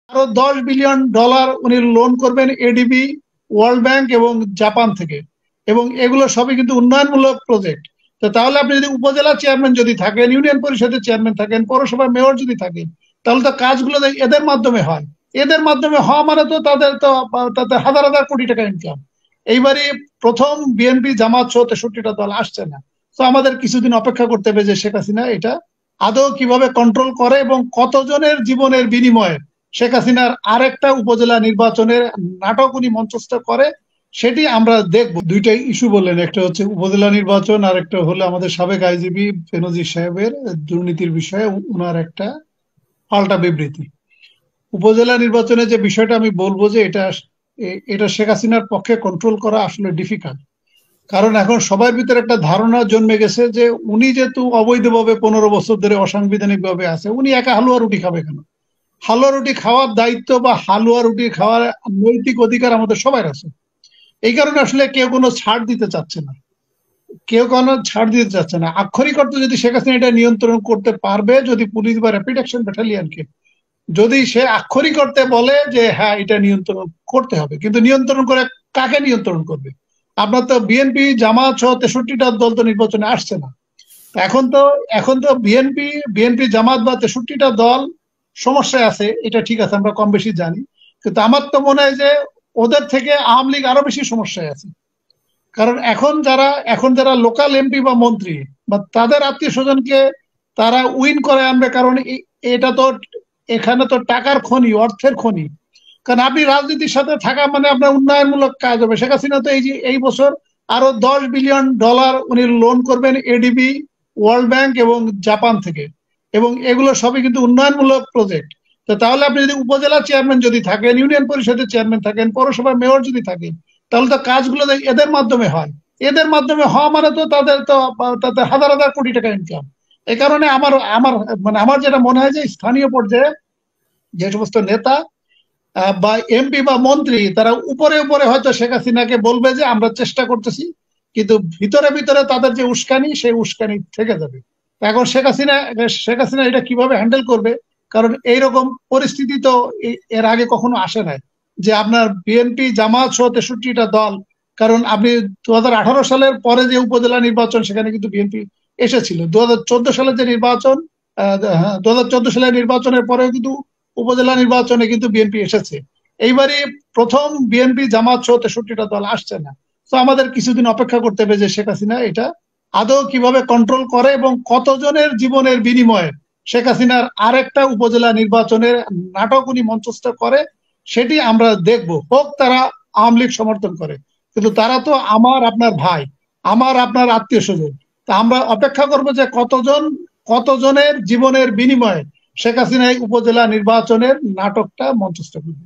আরো $10 বিলিয়ন উনি লোন করবেন এডিবি, ওয়ার্ল্ড ব্যাংক এবং জাপান থেকে, এবং এগুলো সবই কিন্তু উন্নয়নমূলক প্রজেক্ট। তো তাহলে আপনি যদি উপজেলা চেয়ারম্যান যদি থাকেন, ইউনিয়ন পরিষদের চেয়ারম্যান থাকেন, পৌরসভা মেয়র যদি থাকেন, তাহলে তো কাজগুলো এদের মাধ্যমে হয়। এদের মাধ্যমে হওয়া মানে তো তাদের হাজার হাজার কোটি টাকা ইনকাম। এইবারে প্রথম বিএনপি জামাত সহ 63টা দল আসছে না। তো আমাদের কিছুদিন অপেক্ষা করতে হবে যে শেখ হাসিনা এটা আদৌ কিভাবে কন্ট্রোল করে এবং কতজনের জীবনের বিনিময়ে শেখ হাসিনার আরেকটা উপজেলা নির্বাচনের নাটক উনি মঞ্চস্থ করে, সেটি আমরা দেখব। দুইটাই ইস্যু বললেন, একটা হচ্ছে উপজেলা নির্বাচন, আর একটা হলো আমাদের সাবেক আইজিপি বেনজির সাহেবের দুর্নীতির বিষয়ে উনার একটা পাল্টা বিবৃতি। উপজেলা নির্বাচনে যে বিষয়টা আমি বলবো যে এটা শেখ হাসিনার পক্ষে কন্ট্রোল করা আসলে ডিফিকাল্ট। কারণ এখন সবার ভিতরে একটা ধারণা জন্মে গেছে যে উনি যেহেতু অবৈধভাবে 15 বছর ধরে অসাংবিধানিক ভাবে আছে, উনি একা হালুয়া রুটি খাবে কেন? হালুয়া রুটি খাওয়ার দায়িত্ব বা হালুয়া রুটি খাওয়ার নৈতিক অধিকার আমাদের সবার আছে। এই কারণে আসলে কেউ কোনো ছাড় দিতে চাচ্ছে না, কেউ কোনো ছাড় দিতে চাচ্ছে না। আক্ষরিক অর্থে যদি শেখ হাসিনা এটা নিয়ন্ত্রণ করতে পারবে, যদি পুলিশ বা র্যাপিড অ্যাকশন ব্যাটালিয়নকে যদি সে আক্ষরিক অর্থে বলে যে হ্যাঁ এটা নিয়ন্ত্রণ করতে হবে, কিন্তু নিয়ন্ত্রণ করে কাকে নিয়ন্ত্রণ করবে? আপনার তো বিএনপি জামাত সহ 63টা দল তো নির্বাচনে আসছে না। এখন তো বিএনপি জামাত বা 63টা দল সমস্যায় আছে, এটা ঠিক আছে, আমরা কম বেশি জানি। কিন্তু আমার তো মনে হয় যে ওদের থেকে আওয়ামী লীগ আরো বেশি সমস্যায় আছে। কারণ এখন যারা লোকাল এমপি বা মন্ত্রী বা তাদের আত্মীয় স্বজনকে তারা উইন করে আনবে, কারণ এটা তো এখানে তো টাকার খনি, অর্থের খনি। কারণ আপনি রাজনীতির সাথে থাকা মানে আপনার উন্নয়নমূলক কাজ হবে। শেখ হাসিনা তো এই বছর আরো $10 বিলিয়ন উনি লোন করবেন এডিবি, ওয়ার্ল্ড ব্যাংক এবং জাপান থেকে, এবং এগুলো সবই কিন্তু উন্নয়নমূলক প্রজেক্ট। তো তাহলে আপনি যদি উপজেলা চেয়ারম্যান যদি থাকেন, ইউনিয়ন পরিষদের চেয়ারম্যান থাকেন, পৌরসভা মেয়র যদি থাকেন, তাহলে তো কাজগুলো এদের মাধ্যমে হয়। এদের মাধ্যমে হওয়া মানে তো তাদের হাজার হাজার কোটি টাকা ইনকাম। এই কারণে আমার আমার মানে আমার যেটা মনে হয় যে স্থানীয় পর্যায়ে যে সমস্ত নেতা বা এমপি বা মন্ত্রী, তারা উপরে উপরে হয়তো শেখ হাসিনাকে বলবে যে আমরা চেষ্টা করতেছি, কিন্তু ভিতরে ভিতরে তাদের যে উস্কানি, সেই উস্কানি থেকে যাবে। এখন শেখ হাসিনা এটা কিভাবে হ্যান্ডেল করবে? কারণ এইরকম পরিস্থিতি তো এর আগে কখনো আসে নাই যে আপনার বিএনপি জামাত সহ 63টা দল। কারণ আপনি 2018 সালের পরে যে উপজেলা নির্বাচন, সেখানে কিন্তু বিএনপি এসেছিল। 2014 সালের যে নির্বাচন, 2014 সালের নির্বাচনের পরেও কিন্তু উপজেলা নির্বাচনে কিন্তু বিএনপি এসেছে। এইবারই প্রথম বিএনপি জামাত সহ 63টা দল আসছে না। তো আমাদের কিছুদিন অপেক্ষা করতে হবে যে শেখ হাসিনা এটা আদৌ কিভাবে কন্ট্রোল করে এবং কতজনের জীবনের বিনিময়ে শেখ হাসিনার আরেকটা উপজেলা নির্বাচনের নাটক উনি মঞ্চস্থ করে, সেটি আমরা দেখব। হোক তারা আওয়ামী লীগ সমর্থন করে, কিন্তু তারা তো আমার আপনার ভাই, আমার আপনার আত্মীয় স্বজন। তা আমরা অপেক্ষা করবো যে কতজনের জীবনের বিনিময়ে শেখ হাসিনা এই উপজেলা নির্বাচনের নাটকটা মঞ্চস্থ করবে।